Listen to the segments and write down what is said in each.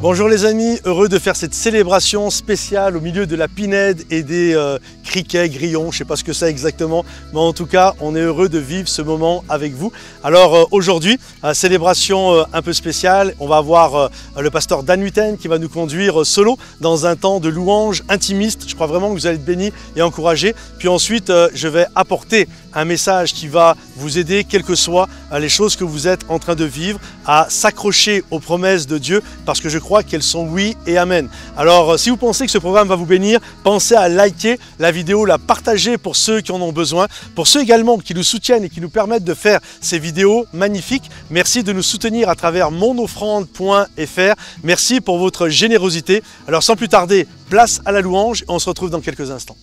Bonjour les amis, heureux de faire cette célébration spéciale au milieu de la pinède et des criquets, grillons, je ne sais pas ce que c'est exactement, mais en tout cas, on est heureux de vivre ce moment avec vous. Alors aujourd'hui, célébration un peu spéciale, on va avoir le pasteur Dan Hutten qui va nous conduire solo dans un temps de louange intimiste. Je crois vraiment que vous allez être bénis et encouragés. Puis ensuite, je vais apporter un message qui va vous aider, quelles que soient les choses que vous êtes en train de vivre, à s'accrocher aux promesses de Dieu, parce que je crois qu'elles sont oui et amen. Alors si vous pensez que ce programme va vous bénir, pensez à liker la vidéo, la partager pour ceux qui en ont besoin, pour ceux également qui nous soutiennent et qui nous permettent de faire ces vidéos magnifiques. Merci de nous soutenir à travers monoffrande.fr. Merci pour votre générosité. Alors sans plus tarder, place à la louange et on se retrouve dans quelques instants.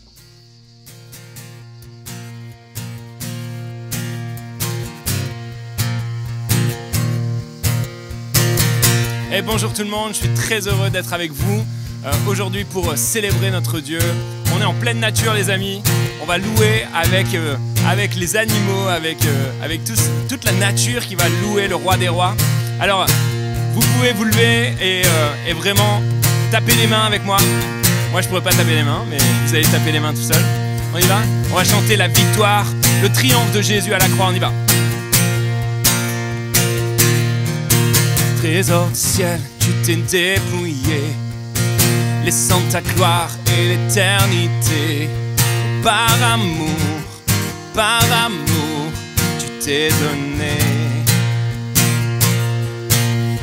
Et bonjour tout le monde, je suis très heureux d'être avec vous aujourd'hui pour célébrer notre Dieu. On est en pleine nature les amis, on va louer avec les animaux, avec toute la nature qui va louer le roi des rois. Alors vous pouvez vous lever et vraiment taper les mains avec moi. Moi je pourrais pas taper les mains, mais vous allez taper les mains tout seul. On y va? On va chanter la victoire, le triomphe de Jésus à la croix, on y va. Trésor du ciel, tu t'es dépouillé, laissant ta gloire et l'éternité. Par amour, tu t'es donné.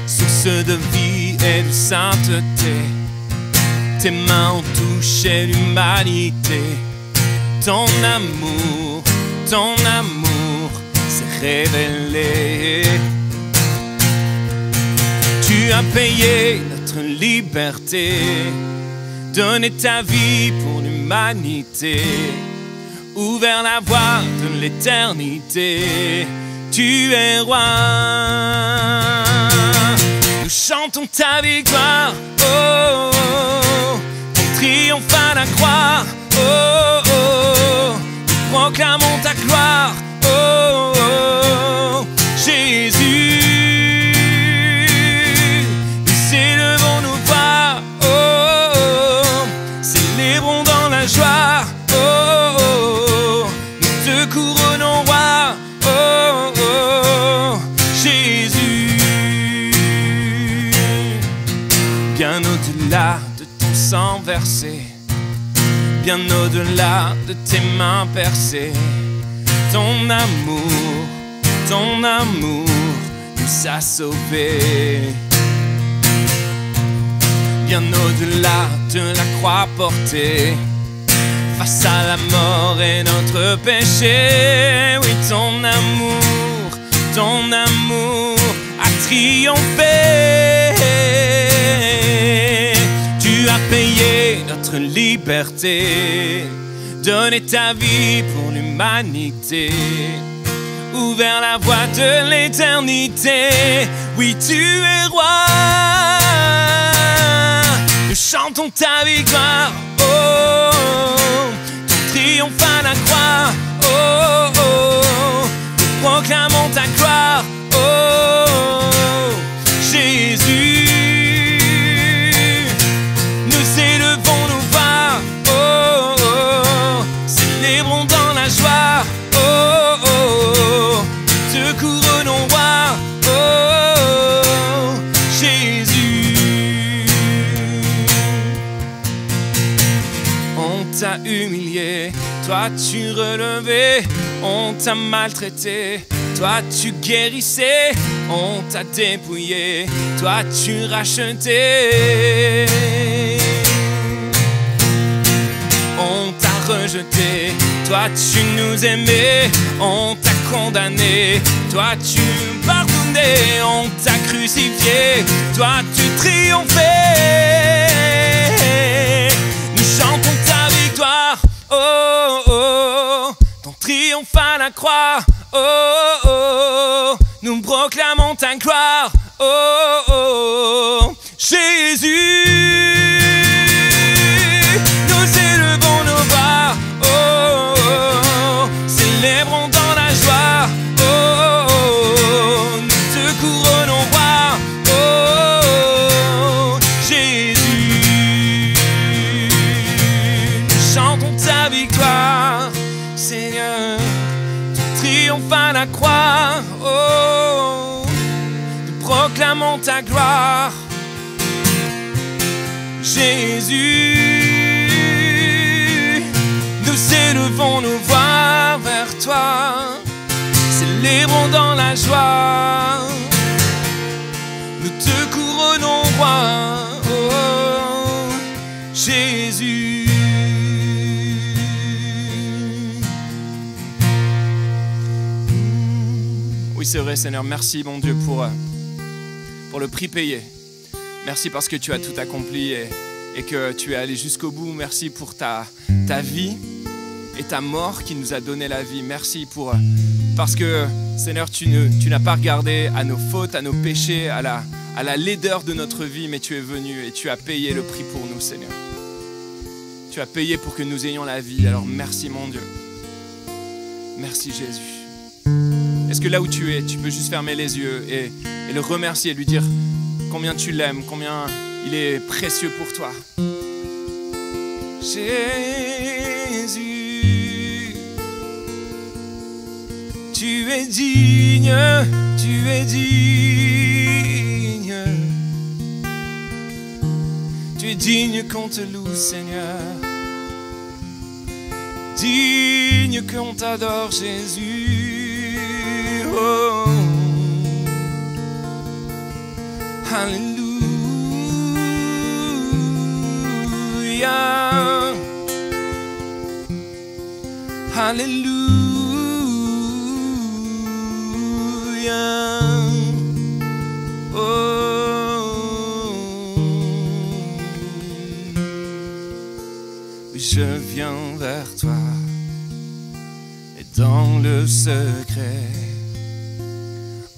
Source de vie et de sainteté, tes mains ont touché l'humanité. Ton amour s'est révélé. Tu as payé notre liberté, donné ta vie pour l'humanité, ouvert la voie de l'éternité. Tu es roi. Nous chantons ta victoire, oh, oh, ton triomphe à la croix, oh, oh, nous proclamons ta gloire, oh, oh, Jésus. Joie, oh, oh, nous te couronnons roi, oh, oh, Jésus. Bien au-delà de ton sang versé, bien au-delà de tes mains percées, ton amour nous a sauvés. Bien au-delà de la croix portée, face à la mort et notre péché, oui, ton amour a triomphé. Tu as payé notre liberté, donné ta vie pour l'humanité, ouvert la voie de l'éternité. Oui, tu es roi. Nous chantons ta victoire, oh, ton triomphe à la croix, oh, oh, nous proclamons ta gloire, oh, Jésus. Nous élevons nos voix, oh, oh, célébrons dans la joie, oh, oh, nous te couronnons roi, oh, Jésus. On t'a humilié, toi tu relevais, on t'a maltraité, toi tu guérissais, on t'a dépouillé, toi tu rachetais. On t'a rejeté, toi tu nous aimais, on t'a condamné, toi tu pardonnais, on t'a crucifié, toi tu triomphais. Nous chantons ta victoire, oh, oh, ton triomphe à la croix, oh, oh, nous proclamons ta gloire, oh, oh, Jésus. Nous élevons nos bras, oh, oh, célébrons dans la joie, oh, oh, nous te couronnons roi, oh, triomphe à la croix. Oh, nous proclamons ta gloire. Jésus, nous élevons nos voix vers toi, célébrons dans la joie, nous te couronnons roi, oh, Jésus. Oui, c'est vrai, Seigneur, merci mon Dieu pour le prix payé. Merci parce que tu as tout accompli et que tu es allé jusqu'au bout. Merci pour ta vie et ta mort qui nous a donné la vie. Merci parce que, Seigneur, tu n'as pas regardé à nos fautes, à nos péchés, à la laideur de notre vie, mais tu es venu et tu as payé le prix pour nous, Seigneur. Tu as payé pour que nous ayons la vie. Alors merci, mon Dieu. Merci, Jésus. Est-ce que là où tu es, tu peux juste fermer les yeux et le remercier, lui dire combien tu l'aimes, combien il est précieux pour toi. Jésus, tu es digne, tu es digne. Tu es digne qu'on te loue, Seigneur. Digne qu'on t'adore, Jésus. Oh. Alléluia. Alléluia. Oh. Je viens vers toi et dans le secret,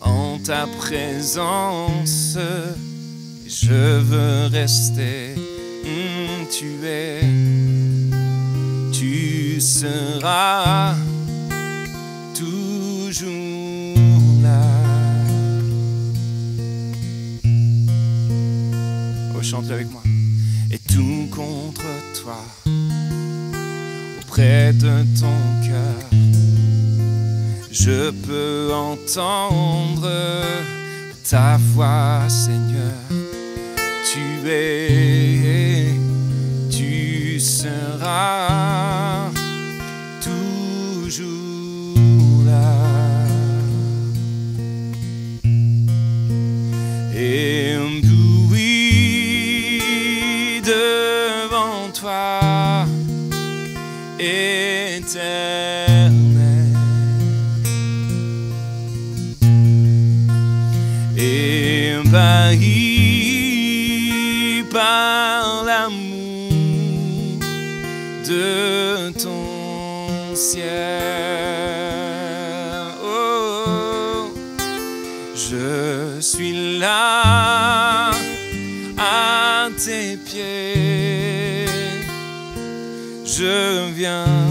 en ta présence, je veux rester. Tu seras toujours là. Oh, chante avec moi. Et tout contre toi, auprès de ton cœur, je peux entendre ta voix, Seigneur. Tu seras toujours là. Ébloui devant toi, éternel. Ébahi par l'amour de ton ciel. Oh, je suis là à tes pieds. Je viens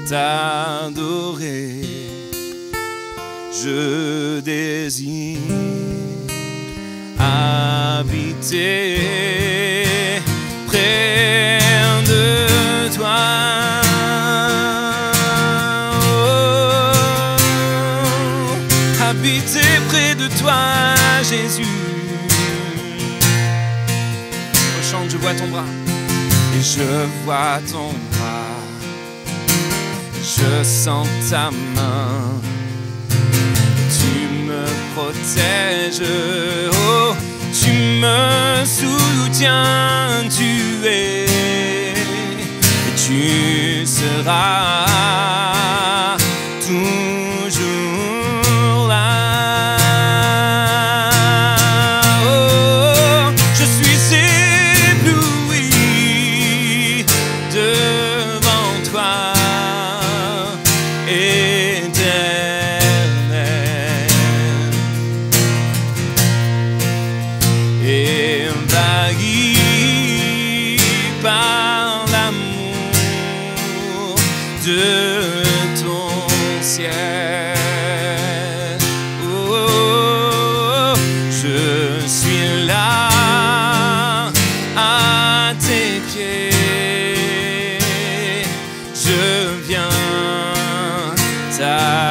t'adorer. Je désire habiter près de toi. Oh, habiter près de toi, Jésus. Oh, chante, je vois ton bras. Et je vois ton bras. Je sens ta main. Tu me protèges. Oh, tu me soutiens, tu es et tu seras toujours là. Oh, je suis ébloui devant toi, éternel. Ébahi par l'amour de ton ciel. Oh, je suis là à tes pieds. Je viens t'adorer.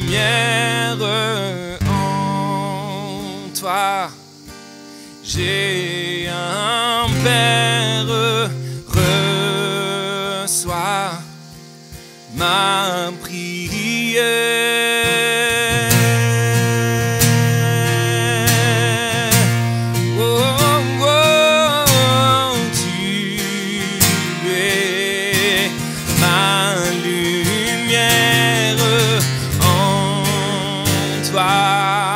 lumière en toi. J'ai un Père, reçois ma prière. Oh, oh, tu es ma lumière en toi.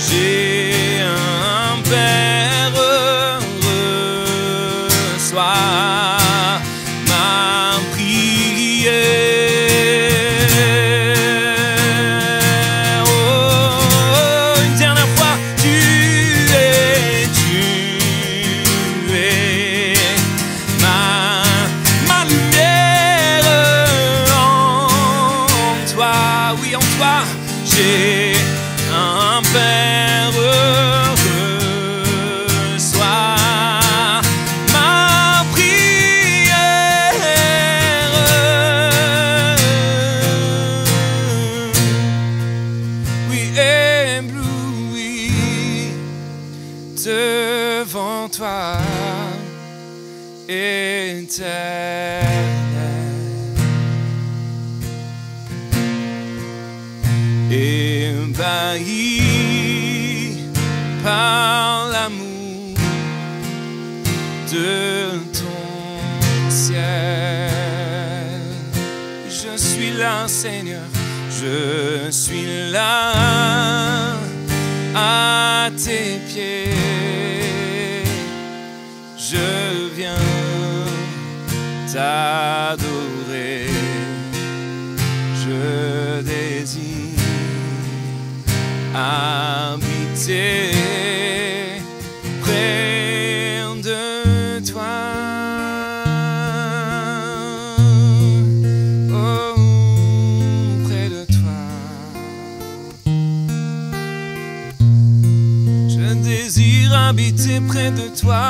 J'ai un Père, reçois ma prière. Oh, une dernière fois, tu es ma lumière en toi. Oui, en toi, j'ai un Père, reçois ma prière. Oui, ébloui devant toi, éternel, ébahi par l'amour de ton ciel. Je suis là, Seigneur, je suis là à tes pieds. Je viens t'adorer, je désire habiter près de toi. Oh, près de toi. Je désire habiter près de toi.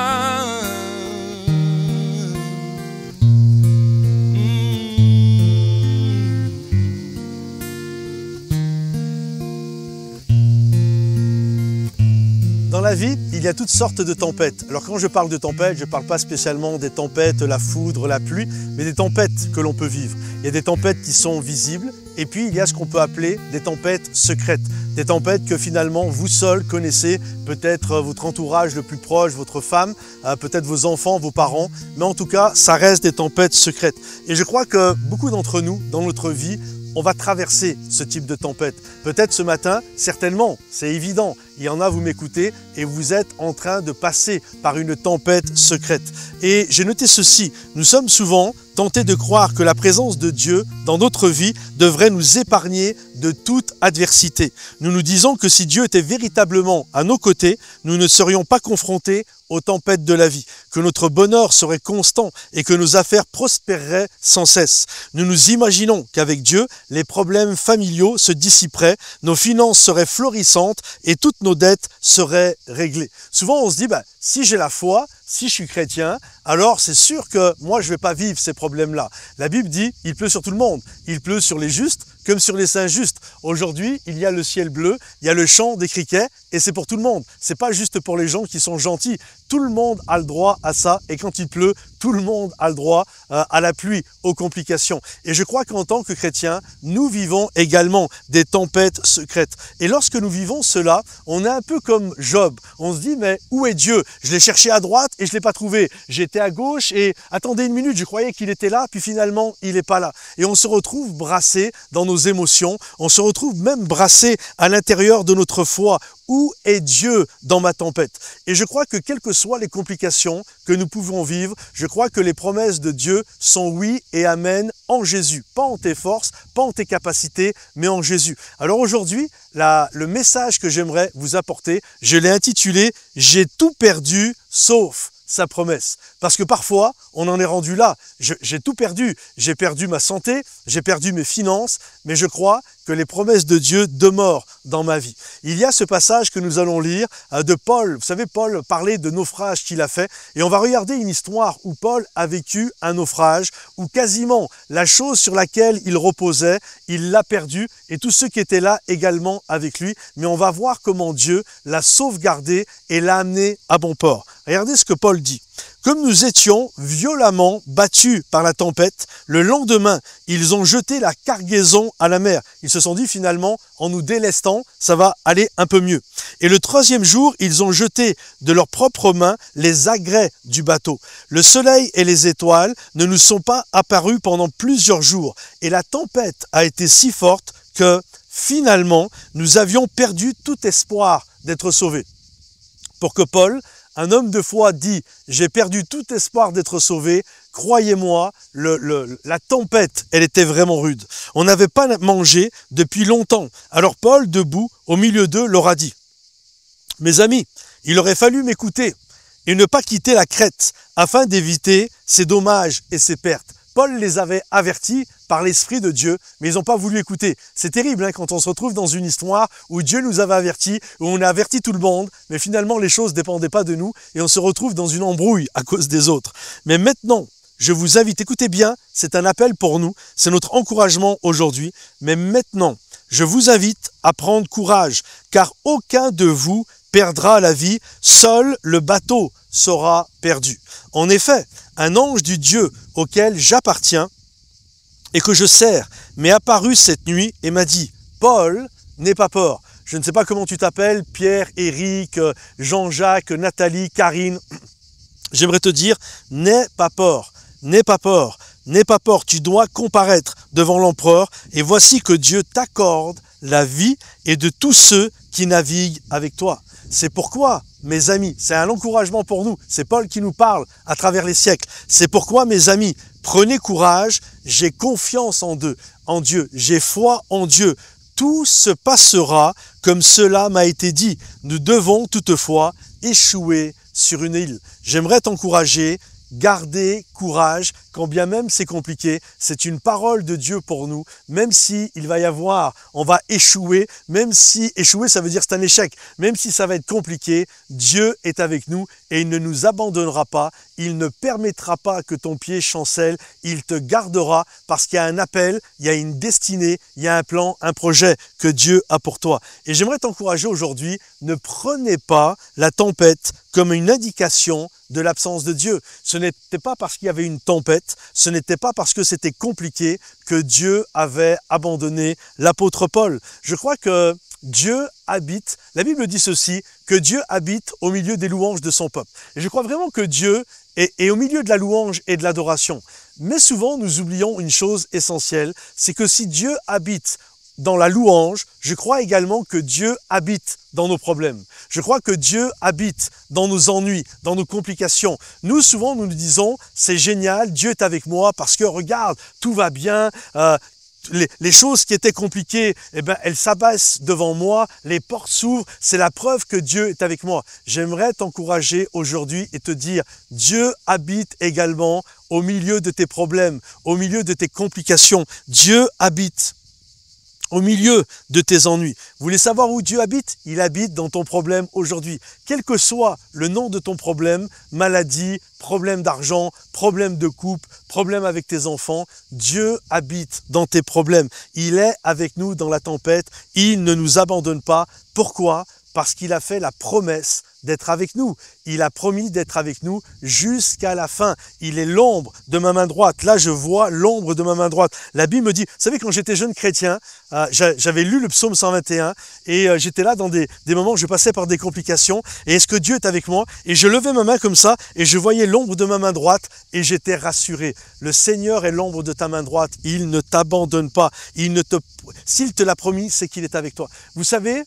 Dans la vie, il y a toutes sortes de tempêtes. Alors quand je parle de tempêtes, je ne parle pas spécialement des tempêtes, la foudre, la pluie, mais des tempêtes que l'on peut vivre. Il y a des tempêtes qui sont visibles, et puis il y a ce qu'on peut appeler des tempêtes secrètes. Des tempêtes que finalement vous seuls connaissez, peut-être votre entourage le plus proche, votre femme, peut-être vos enfants, vos parents, mais en tout cas, ça reste des tempêtes secrètes. Et je crois que beaucoup d'entre nous, dans notre vie, on va traverser ce type de tempête. Peut-être ce matin, certainement, c'est évident. Il y en a, vous m'écoutez, et vous êtes en train de passer par une tempête secrète. Et j'ai noté ceci, nous sommes souvent tentés de croire que la présence de Dieu dans notre vie devrait nous épargner de toute adversité. Nous nous disons que si Dieu était véritablement à nos côtés, nous ne serions pas confrontés aux tempêtes de la vie, que notre bonheur serait constant et que nos affaires prospéreraient sans cesse. Nous nous imaginons qu'avec Dieu, les problèmes familiaux se dissiperaient, nos finances seraient florissantes et toutes nos dettes seraient réglées. Souvent on se dit, si j'ai la foi, si je suis chrétien, alors c'est sûr que moi je ne vais pas vivre ces problèmes-là. La Bible dit, il pleut sur tout le monde, il pleut sur les justes comme sur les injustes. Aujourd'hui, il y a le ciel bleu, il y a le chant des criquets et c'est pour tout le monde. C'est pas juste pour les gens qui sont gentils. Tout le monde a le droit à ça et quand il pleut, tout le monde a le droit à la pluie, aux complications. Et je crois qu'en tant que chrétiens, nous vivons également des tempêtes secrètes. Et lorsque nous vivons cela, on est un peu comme Job. On se dit, mais où est Dieu? Je l'ai cherché à droite et je ne l'ai pas trouvé. J'étais à gauche et attendez une minute, je croyais qu'il était là, puis finalement, il n'est pas là. Et on se retrouve brassé dans nos émotions, on se retrouve même brassé à l'intérieur de notre foi. Où est Dieu dans ma tempête? Et je crois que quelles que soient les complications que nous pouvons vivre, je crois que les promesses de Dieu sont oui et amen en Jésus. Pas en tes forces, pas en tes capacités, mais en Jésus. Alors aujourd'hui, le message que j'aimerais vous apporter, je l'ai intitulé « J'ai tout perdu sauf » sa promesse. Parce que parfois, on en est rendu là. J'ai tout perdu. J'ai perdu ma santé, j'ai perdu mes finances, mais je crois que les promesses de Dieu demeurent dans ma vie. Il y a ce passage que nous allons lire de Paul. Vous savez, Paul parlait de naufrage qu'il a fait. Et on va regarder une histoire où Paul a vécu un naufrage, où quasiment la chose sur laquelle il reposait, il l'a perdue, et tous ceux qui étaient là également avec lui. Mais on va voir comment Dieu l'a sauvegardé et l'a amené à bon port. Regardez ce que Paul dit. Comme nous étions violemment battus par la tempête, le lendemain, ils ont jeté la cargaison à la mer. Ils se sont dit finalement, en nous délestant, ça va aller un peu mieux. Et le troisième jour, ils ont jeté de leurs propres mains les agrès du bateau. Le soleil et les étoiles ne nous sont pas apparus pendant plusieurs jours. Et la tempête a été si forte que finalement, nous avions perdu tout espoir d'être sauvés. Pour que Paul, un homme de foi, dit « J'ai perdu tout espoir d'être sauvé », croyez-moi, la tempête, elle était vraiment rude. On n'avait pas mangé depuis longtemps. Alors Paul, debout, au milieu d'eux, leur a dit « Mes amis, il aurait fallu m'écouter et ne pas quitter la Crète afin d'éviter ces dommages et ces pertes. » Paul les avait avertis par l'Esprit de Dieu, mais ils n'ont pas voulu écouter. C'est terrible hein, quand on se retrouve dans une histoire où Dieu nous avait avertis, où on a averti tout le monde, mais finalement les choses ne dépendaient pas de nous et on se retrouve dans une embrouille à cause des autres. Mais maintenant, je vous invite, écoutez bien, c'est un appel pour nous, c'est notre encouragement aujourd'hui, mais maintenant, je vous invite à prendre courage, car aucun de vous perdra la vie, seul le bateau sera perdu. En effet, un ange du Dieu auquel j'appartiens et que je sers m'est apparu cette nuit et m'a dit « Paul, n'aie pas peur. Je ne sais pas comment tu t'appelles, Pierre, Éric, Jean-Jacques, Nathalie, Karine. J'aimerais te dire, n'aie pas peur, n'aie pas peur, n'aie pas peur. Tu dois comparaître devant l'empereur et voici que Dieu t'accorde la vie et de tous ceux qui naviguent avec toi. » C'est pourquoi, mes amis, c'est un encouragement pour nous. C'est Paul qui nous parle à travers les siècles. C'est pourquoi, mes amis, prenez courage, j'ai confiance en Dieu, j'ai foi en Dieu. Tout se passera comme cela m'a été dit. Nous devons toutefois échouer sur une île. J'aimerais t'encourager. Gardez courage, quand bien même c'est compliqué, c'est une parole de Dieu pour nous, même si il va y avoir, on va échouer, même si échouer ça veut dire c'est un échec, même si ça va être compliqué, Dieu est avec nous et il ne nous abandonnera pas, il ne permettra pas que ton pied chancelle, il te gardera parce qu'il y a un appel, il y a une destinée, il y a un plan, un projet que Dieu a pour toi. Et j'aimerais t'encourager aujourd'hui, ne prenez pas la tempête comme une indication de l'absence de Dieu. Ce n'était pas parce qu'il y avait une tempête, ce n'était pas parce que c'était compliqué que Dieu avait abandonné l'apôtre Paul. Je crois que Dieu habite, la Bible dit ceci, que Dieu habite au milieu des louanges de son peuple. Et je crois vraiment que Dieu est au milieu de la louange et de l'adoration. Mais souvent, nous oublions une chose essentielle, c'est que si Dieu habite dans la louange, je crois également que Dieu habite dans nos problèmes. Je crois que Dieu habite dans nos ennuis, dans nos complications. Nous, souvent, nous nous disons, c'est génial, Dieu est avec moi parce que regarde, tout va bien, les choses qui étaient compliquées, eh ben, elles s'abaissent devant moi, les portes s'ouvrent, c'est la preuve que Dieu est avec moi. J'aimerais t'encourager aujourd'hui et te dire, Dieu habite également au milieu de tes problèmes, au milieu de tes complications. Dieu habite au milieu de tes ennuis. Vous voulez savoir où Dieu habite? Il habite dans ton problème aujourd'hui. Quel que soit le nom de ton problème, maladie, problème d'argent, problème de couple, problème avec tes enfants, Dieu habite dans tes problèmes. Il est avec nous dans la tempête. Il ne nous abandonne pas. Pourquoi? Parce qu'il a fait la promesse d'être avec nous. Il a promis d'être avec nous jusqu'à la fin. Il est l'ombre de ma main droite. Là, je vois l'ombre de ma main droite. La Bible me dit, vous savez, quand j'étais jeune chrétien, j'avais lu le psaume 121 et j'étais là dans des moments où je passais par des complications. Et est-ce que Dieu est avec moi? Et je levais ma main comme ça et je voyais l'ombre de ma main droite et j'étais rassuré. Le Seigneur est l'ombre de ta main droite. Il ne t'abandonne pas. S'il te l'a promis, c'est qu'il est avec toi. Vous savez,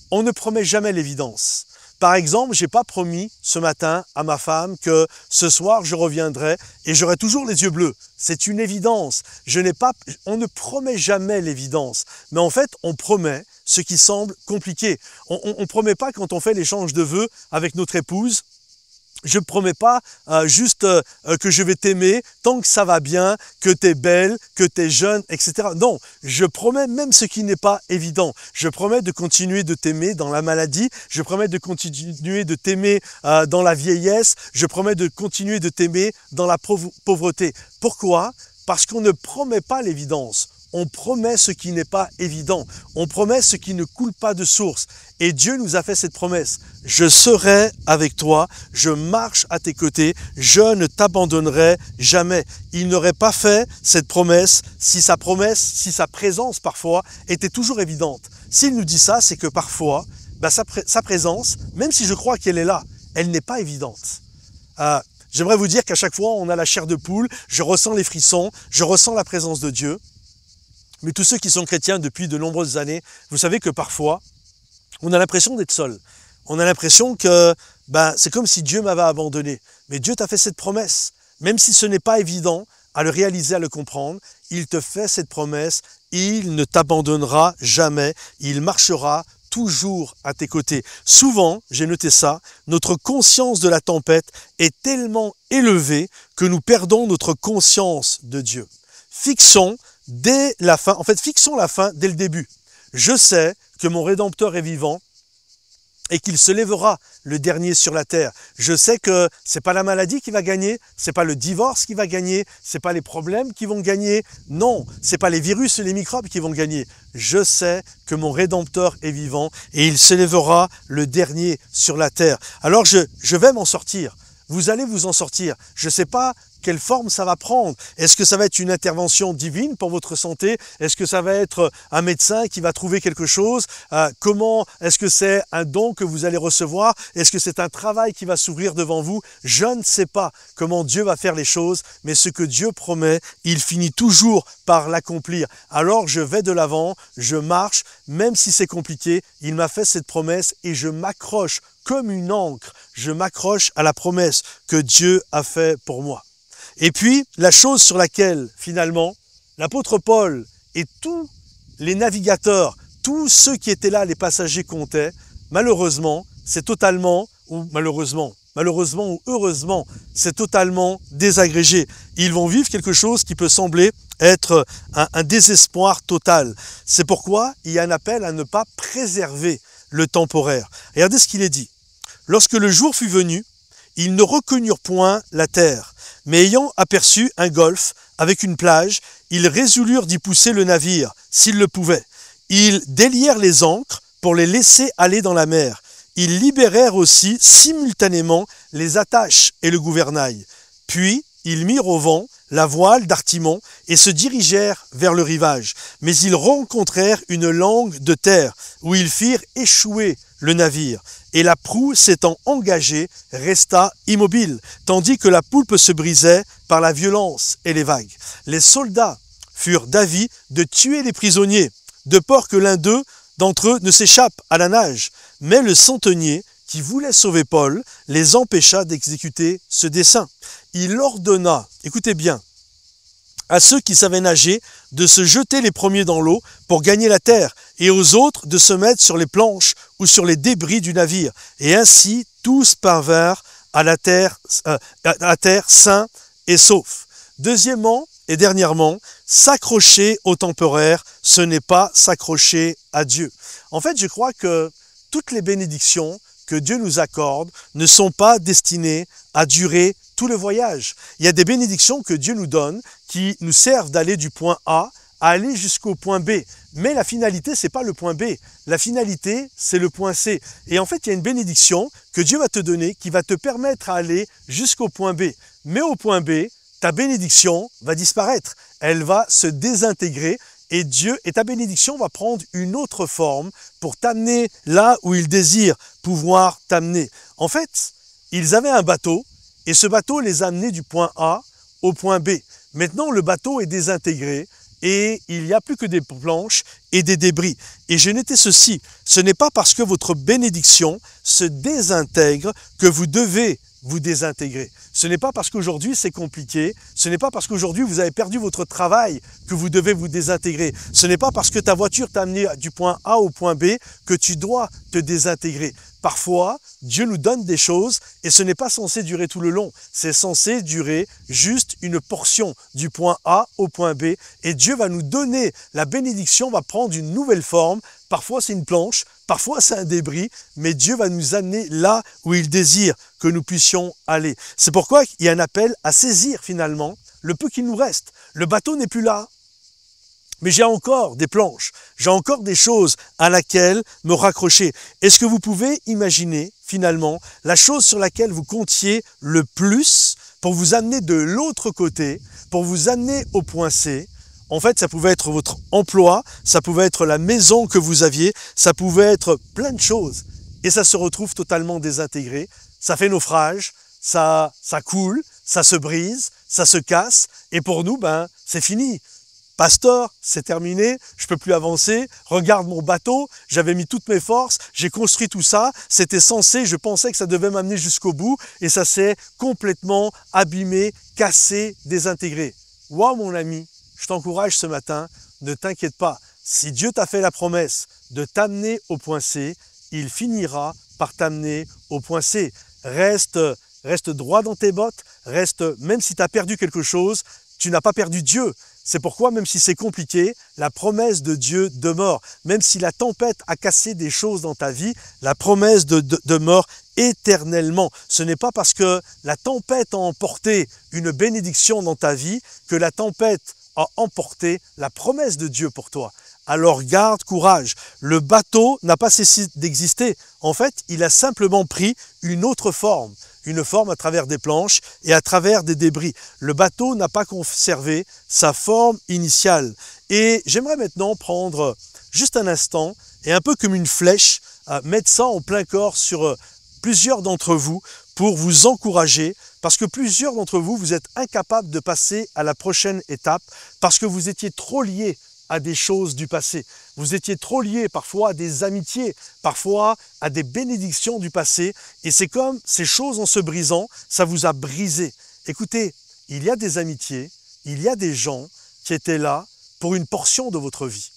on ne promet jamais l'évidence. Par exemple, je n'ai pas promis ce matin à ma femme que ce soir je reviendrai et j'aurai toujours les yeux bleus. C'est une évidence. On ne promet jamais l'évidence. Mais en fait, on promet ce qui semble compliqué. On ne promet pas quand on fait l'échange de vœux avec notre épouse. Je ne promets pas juste que je vais t'aimer tant que ça va bien, que tu es belle, que tu es jeune, etc. Non, je promets même ce qui n'est pas évident. Je promets de continuer de t'aimer dans la maladie. Je promets de continuer de t'aimer dans la vieillesse. Je promets de continuer de t'aimer dans la pauvreté. Pourquoi? Parce qu'on ne promet pas l'évidence. On promet ce qui n'est pas évident. On promet ce qui ne coule pas de source. Et Dieu nous a fait cette promesse. Je serai avec toi, je marche à tes côtés, je ne t'abandonnerai jamais. Il n'aurait pas fait cette promesse si sa présence parfois était toujours évidente. S'il nous dit ça, c'est que parfois, sa présence, même si je crois qu'elle est là, elle n'est pas évidente. J'aimerais vous dire qu'à chaque fois, on a la chair de poule, je ressens les frissons, je ressens la présence de Dieu. Mais tous ceux qui sont chrétiens depuis de nombreuses années, vous savez que parfois, on a l'impression d'être seul. On a l'impression que c'est comme si Dieu m'avait abandonné. Mais Dieu t'a fait cette promesse. Même si ce n'est pas évident à le réaliser, à le comprendre, il te fait cette promesse. Il ne t'abandonnera jamais. Il marchera toujours à tes côtés. Souvent, j'ai noté ça, notre conscience de la tempête est tellement élevée que nous perdons notre conscience de Dieu. Fixons la fin dès le début. Je sais que mon Rédempteur est vivant et qu'il se lèvera le dernier sur la terre. Je sais que c'est pas la maladie qui va gagner, c'est pas le divorce qui va gagner, c'est pas les problèmes qui vont gagner, non, c'est pas les virus et les microbes qui vont gagner. Je sais que mon Rédempteur est vivant et il se lèvera le dernier sur la terre. Alors je vais m'en sortir. Vous allez vous en sortir. Je ne sais pas quelle forme ça va prendre. Est-ce que ça va être une intervention divine pour votre santé? Est-ce que ça va être un médecin qui va trouver quelque chose? Comment est-ce que c'est un don que vous allez recevoir? Est-ce que c'est un travail qui va s'ouvrir devant vous? Je ne sais pas comment Dieu va faire les choses, mais ce que Dieu promet, il finit toujours par l'accomplir. Alors je vais de l'avant, je marche, même si c'est compliqué, il m'a fait cette promesse et je m'accroche comme une ancre. Je m'accroche à la promesse que Dieu a fait pour moi. Et puis, la chose sur laquelle, finalement, l'apôtre Paul et tous les navigateurs, tous ceux qui étaient là, les passagers comptaient, malheureusement, c'est totalement, ou malheureusement ou heureusement, c'est totalement désagrégé. Ils vont vivre quelque chose qui peut sembler être un désespoir total. C'est pourquoi il y a un appel à ne pas préserver le temporaire. Regardez ce qu'il est dit. Lorsque le jour fut venu, ils ne reconnurent point la terre, mais ayant aperçu un golfe avec une plage, ils résolurent d'y pousser le navire, s'ils le pouvaient. Ils délièrent les ancres pour les laisser aller dans la mer. Ils libérèrent aussi simultanément les attaches et le gouvernail. Puis, ils mirent au vent la voile d'Artimon et se dirigèrent vers le rivage. Mais ils rencontrèrent une langue de terre où ils firent échouer le navire. Et la proue s'étant engagée, resta immobile, tandis que la poupe se brisait par la violence et les vagues. Les soldats furent d'avis de tuer les prisonniers, de peur que l'un d'entre eux ne s'échappe à la nage. Mais le centenier, qui voulait sauver Paul, les empêcha d'exécuter ce dessein. Il ordonna, écoutez bien, à ceux qui savaient nager de se jeter les premiers dans l'eau pour gagner la terre, et aux autres de se mettre sur les planches ou sur les débris du navire. Et ainsi, tous parvinrent à la terre sains et saufs. Deuxièmement et dernièrement, s'accrocher au temporaire, ce n'est pas s'accrocher à Dieu. En fait, je crois que toutes les bénédictions que Dieu nous accorde ne sont pas destinées à durer tout le voyage. Il y a des bénédictions que Dieu nous donne qui nous servent d'aller du point A à aller jusqu'au point B. Mais la finalité, c'est pas le point B. La finalité, c'est le point C. Et en fait, il y a une bénédiction que Dieu va te donner qui va te permettre d'aller jusqu'au point B. Mais au point B, ta bénédiction va disparaître. Elle va se désintégrer et ta bénédiction va prendre une autre forme pour t'amener là où il désire pouvoir t'amener. En fait, ils avaient un bateau et ce bateau les a amenés du point A au point B. Maintenant, le bateau est désintégré et il n'y a plus que des planches et des débris. Et j'ai noté ceci, ce n'est pas parce que votre bénédiction se désintègre que vous devez vous désintégrer. Ce n'est pas parce qu'aujourd'hui c'est compliqué, ce n'est pas parce qu'aujourd'hui vous avez perdu votre travail que vous devez vous désintégrer. Ce n'est pas parce que ta voiture t'a amené du point A au point B que tu dois te désintégrer. Parfois, Dieu nous donne des choses et ce n'est pas censé durer tout le long. C'est censé durer juste une portion du point A au point B. Et Dieu va nous donner, la bénédiction va prendre une nouvelle forme. Parfois c'est une planche, parfois c'est un débris, mais Dieu va nous amener là où il désire que nous puissions aller. C'est pourquoi il y a un appel à saisir finalement le peu qu'il nous reste. Le bateau n'est plus là. Mais j'ai encore des planches, j'ai encore des choses à laquelle me raccrocher. Est-ce que vous pouvez imaginer finalement la chose sur laquelle vous comptiez le plus pour vous amener de l'autre côté, pour vous amener au point C? En fait, ça pouvait être votre emploi, ça pouvait être la maison que vous aviez, ça pouvait être plein de choses. Et ça se retrouve totalement désintégré, ça fait naufrage, ça coule, ça se brise, ça se casse. Et pour nous, c'est fini. Pasteur, c'est terminé, je peux plus avancer, regarde mon bateau, j'avais mis toutes mes forces, j'ai construit tout ça, c'était censé, je pensais que ça devait m'amener jusqu'au bout et ça s'est complètement abîmé, cassé, désintégré. Waouh mon ami, je t'encourage ce matin, ne t'inquiète pas, si Dieu t'a fait la promesse de t'amener au point C, il finira par t'amener au point C. Reste droit dans tes bottes, même si tu as perdu quelque chose, tu n'as pas perdu Dieu. C'est pourquoi, même si c'est compliqué, la promesse de Dieu demeure. Même si la tempête a cassé des choses dans ta vie, la promesse demeure éternellement. Ce n'est pas parce que la tempête a emporté une bénédiction dans ta vie que la tempête a emporté la promesse de Dieu pour toi. Alors garde courage. Le bateau n'a pas cessé d'exister. En fait, il a simplement pris une autre forme. Une forme à travers des planches et à travers des débris. Le bateau n'a pas conservé sa forme initiale. Et j'aimerais maintenant prendre juste un instant et un peu comme une flèche, mettre ça en plein corps sur plusieurs d'entre vous pour vous encourager parce que plusieurs d'entre vous, vous êtes incapables de passer à la prochaine étape parce que vous étiez trop liés à des choses du passé. Vous étiez trop liés parfois à des amitiés, parfois à des bénédictions du passé. Et c'est comme ces choses en se brisant, ça vous a brisé. Écoutez, il y a des amitiés, il y a des gens qui étaient là pour une portion de votre vie.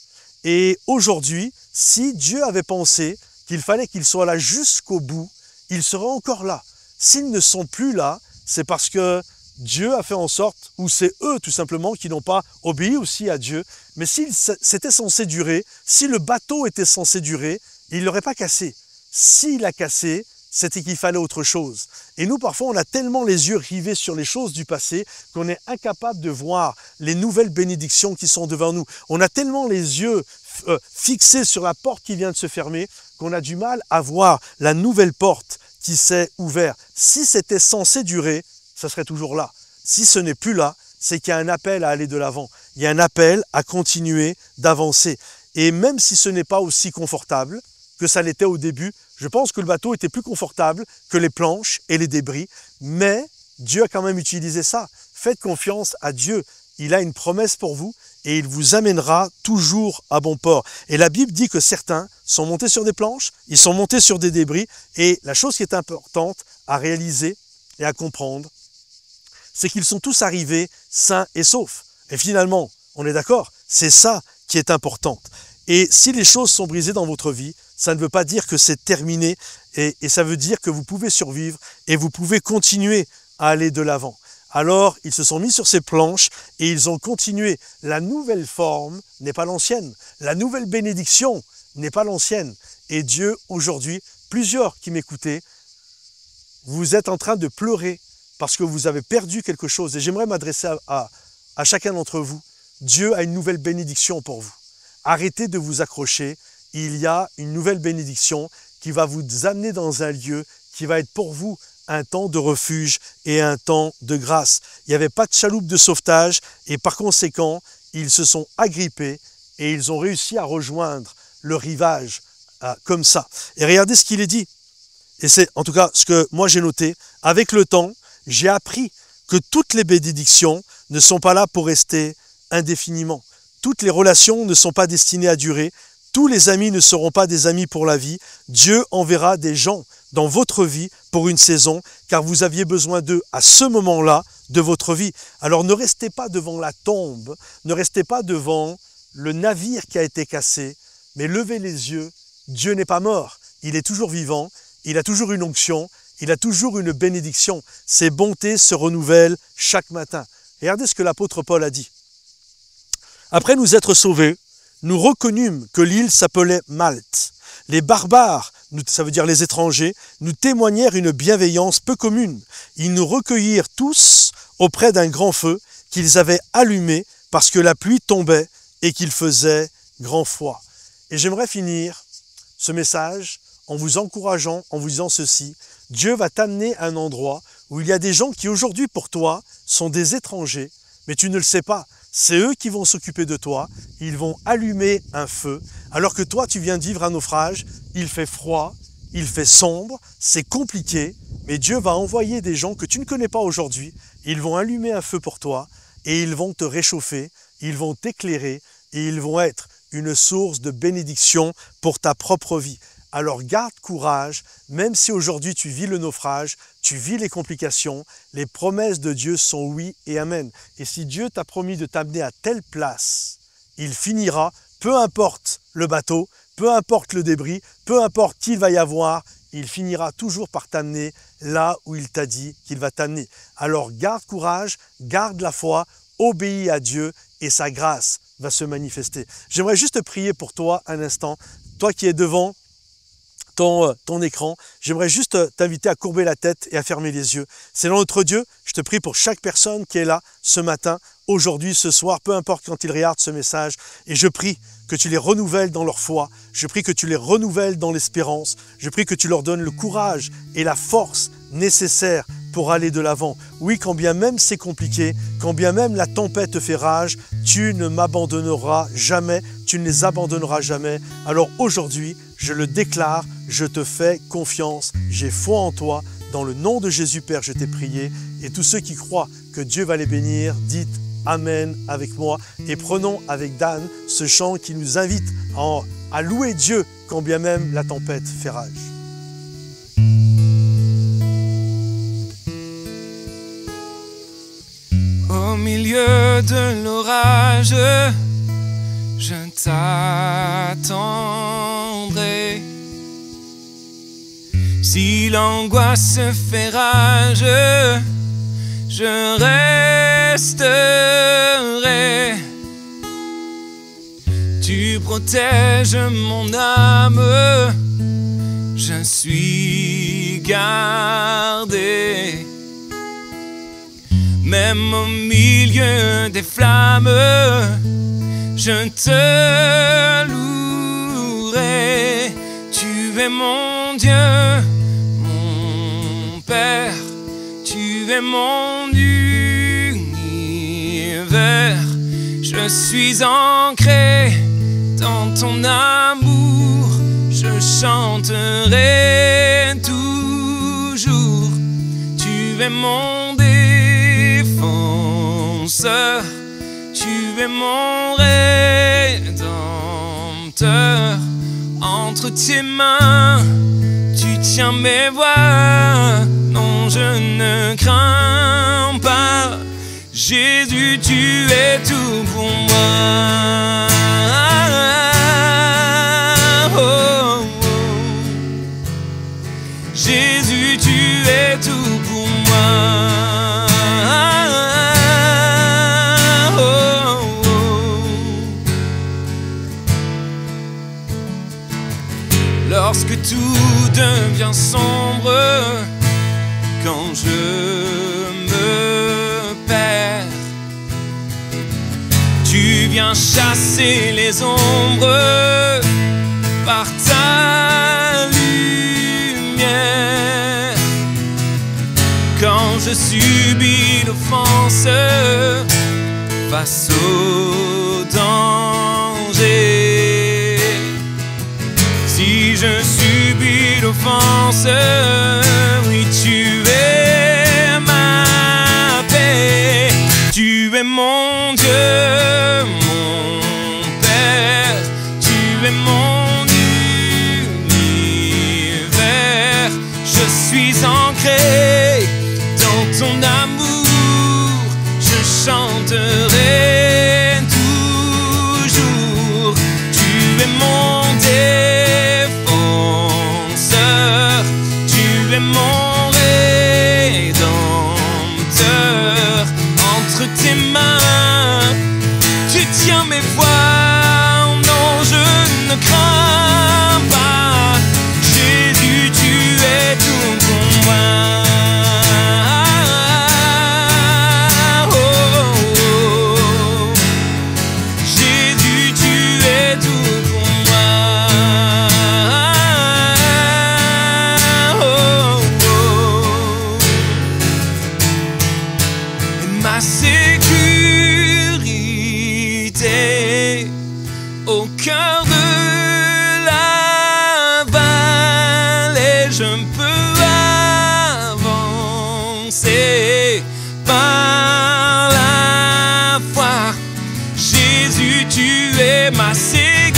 Et aujourd'hui, si Dieu avait pensé qu'il fallait qu'ils soient là jusqu'au bout, ils seraient encore là. S'ils ne sont plus là, c'est parce que Dieu a fait en sorte, ou c'est eux tout simplement qui n'ont pas obéi aussi à Dieu, mais si c'était censé durer, si le bateau était censé durer, il ne l'aurait pas cassé. S'il a cassé, c'était qu'il fallait autre chose. Et nous, parfois, on a tellement les yeux rivés sur les choses du passé qu'on est incapable de voir les nouvelles bénédictions qui sont devant nous. On a tellement les yeux fixés sur la porte qui vient de se fermer qu'on a du mal à voir la nouvelle porte qui s'est ouverte. Si c'était censé durer, ça serait toujours là. Si ce n'est plus là, c'est qu'il y a un appel à aller de l'avant. Il y a un appel à continuer d'avancer. Et même si ce n'est pas aussi confortable que ça l'était au début, je pense que le bateau était plus confortable que les planches et les débris. Mais Dieu a quand même utilisé ça. Faites confiance à Dieu. Il a une promesse pour vous et il vous amènera toujours à bon port. Et la Bible dit que certains sont montés sur des planches, ils sont montés sur des débris. Et la chose qui est importante à réaliser et à comprendre, c'est qu'ils sont tous arrivés sains et saufs. Et finalement, on est d'accord, c'est ça qui est important. Et si les choses sont brisées dans votre vie, ça ne veut pas dire que c'est terminé et ça veut dire que vous pouvez survivre et vous pouvez continuer à aller de l'avant. Alors, ils se sont mis sur ces planches et ils ont continué. La nouvelle forme n'est pas l'ancienne. La nouvelle bénédiction n'est pas l'ancienne. Et Dieu, aujourd'hui, plusieurs qui m'écoutez, vous êtes en train de pleurer parce que vous avez perdu quelque chose. Et j'aimerais m'adresser à chacun d'entre vous. Dieu a une nouvelle bénédiction pour vous. Arrêtez de vous accrocher. Il y a une nouvelle bénédiction qui va vous amener dans un lieu qui va être pour vous un temps de refuge et un temps de grâce. Il n'y avait pas de chaloupe de sauvetage et par conséquent, ils se sont agrippés et ils ont réussi à rejoindre le rivage comme ça. Et regardez ce qu'il est dit. Et c'est en tout cas ce que moi j'ai noté. Avec le temps, j'ai appris que toutes les bénédictions ne sont pas là pour rester indéfiniment. Toutes les relations ne sont pas destinées à durer. Tous les amis ne seront pas des amis pour la vie. Dieu enverra des gens dans votre vie pour une saison, car vous aviez besoin d'eux à ce moment-là de votre vie. Alors ne restez pas devant la tombe, ne restez pas devant le navire qui a été cassé, mais levez les yeux. Dieu n'est pas mort, il est toujours vivant, il a toujours une onction, il a toujours une bénédiction. Ses bontés se renouvellent chaque matin. Et regardez ce que l'apôtre Paul a dit. Après nous être sauvés, nous reconnûmes que l'île s'appelait Malte. Les barbares, ça veut dire les étrangers, nous témoignèrent une bienveillance peu commune. Ils nous recueillirent tous auprès d'un grand feu qu'ils avaient allumé parce que la pluie tombait et qu'il faisait grand froid. Et j'aimerais finir ce message en vous encourageant, en vous disant ceci. Dieu va t'amener à un endroit où il y a des gens qui aujourd'hui pour toi sont des étrangers, mais tu ne le sais pas. C'est eux qui vont s'occuper de toi, ils vont allumer un feu, alors que toi tu viens de vivre un naufrage, il fait froid, il fait sombre, c'est compliqué, mais Dieu va envoyer des gens que tu ne connais pas aujourd'hui, ils vont allumer un feu pour toi, et ils vont te réchauffer, ils vont t'éclairer, et ils vont être une source de bénédiction pour ta propre vie. Alors garde courage, même si aujourd'hui tu vis le naufrage, tu vis les complications, les promesses de Dieu sont oui et amen. Et si Dieu t'a promis de t'amener à telle place, il finira, peu importe le bateau, peu importe le débris, peu importe qui il va y avoir, il finira toujours par t'amener là où il t'a dit qu'il va t'amener. Alors garde courage, garde la foi, obéis à Dieu et sa grâce va se manifester. J'aimerais juste prier pour toi un instant, toi qui es devant ton écran, j'aimerais juste t'inviter à courber la tête et à fermer les yeux. Seigneur notre Dieu, je te prie pour chaque personne qui est là ce matin, aujourd'hui, ce soir, peu importe quand ils regardent ce message, et je prie que tu les renouvelles dans leur foi, je prie que tu les renouvelles dans l'espérance, je prie que tu leur donnes le courage et la force nécessaires pour aller de l'avant. Oui, quand bien même c'est compliqué, quand bien même la tempête fait rage, tu ne m'abandonneras jamais, tu ne les abandonneras jamais. Alors aujourd'hui, je le déclare, je te fais confiance, j'ai foi en toi. Dans le nom de Jésus, Père, je t'ai prié. Et tous ceux qui croient que Dieu va les bénir, dites Amen avec moi. Et prenons avec Dan ce chant qui nous invite à louer Dieu quand bien même la tempête fait rage. Au milieu de l'orage, je t'attendrai. Si l'angoisse fait rage, je resterai. Tu protèges mon âme, je suis gardé. Même au milieu des flammes, je te louerai. Tu es mon Dieu, mon Père, tu es mon univers. Je suis ancré dans ton amour, je chanterai toujours. Tu es mon défenseur, tu es mon rédempteur. Entre tes mains, tu tiens mes voies. Non, je ne crains pas. Jésus, tu es tout pour moi. Oh, oh. Jésus, tu es tout pour moi. Lorsque tout devient sombre, quand je me perds, tu viens chasser les ombres par ta lumière. Quand je subis l'offense face au danger, si je subis l'offense, oui, tu es ma paix. Tu es mon Dieu, mon Père, tu es mon univers. Je suis ancré dans ton amour, je chanterai toujours. Tu es mon défenseur, au cœur de la vallée, je peux avancer par la foi. Jésus, tu es ma sécurité.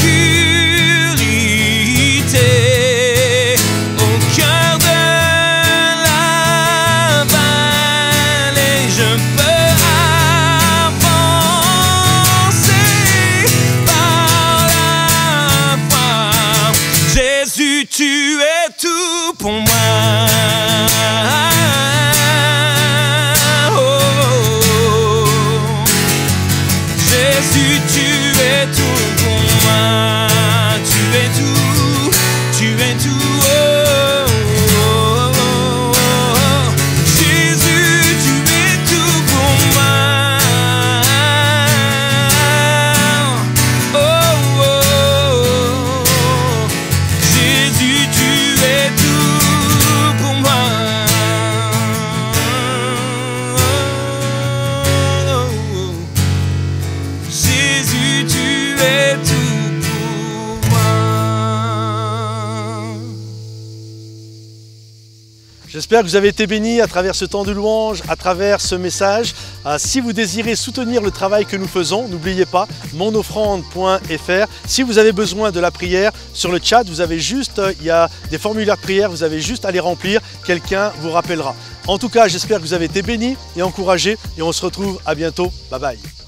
Au cœur de la vallée, je peux avancer par la foi. Jésus, tu es tout pour moi. Jésus, tu es tout pour moi. Tu es tout, tu es tout. Oh, oh, oh, oh. Jésus, tu es tout pour moi. Oh, oh, oh. Jésus, tu es tout pour moi. Jésus, tu es tout pour moi. J'espère que vous avez été bénis à travers ce temps de louange, à travers ce message. Si vous désirez soutenir le travail que nous faisons, n'oubliez pas monoffrande.fr. Si vous avez besoin de la prière, sur le chat, vous avez juste, il y a des formulaires de prière, vous avez juste à les remplir, quelqu'un vous rappellera. En tout cas, j'espère que vous avez été bénis et encouragés et on se retrouve à bientôt. Bye bye.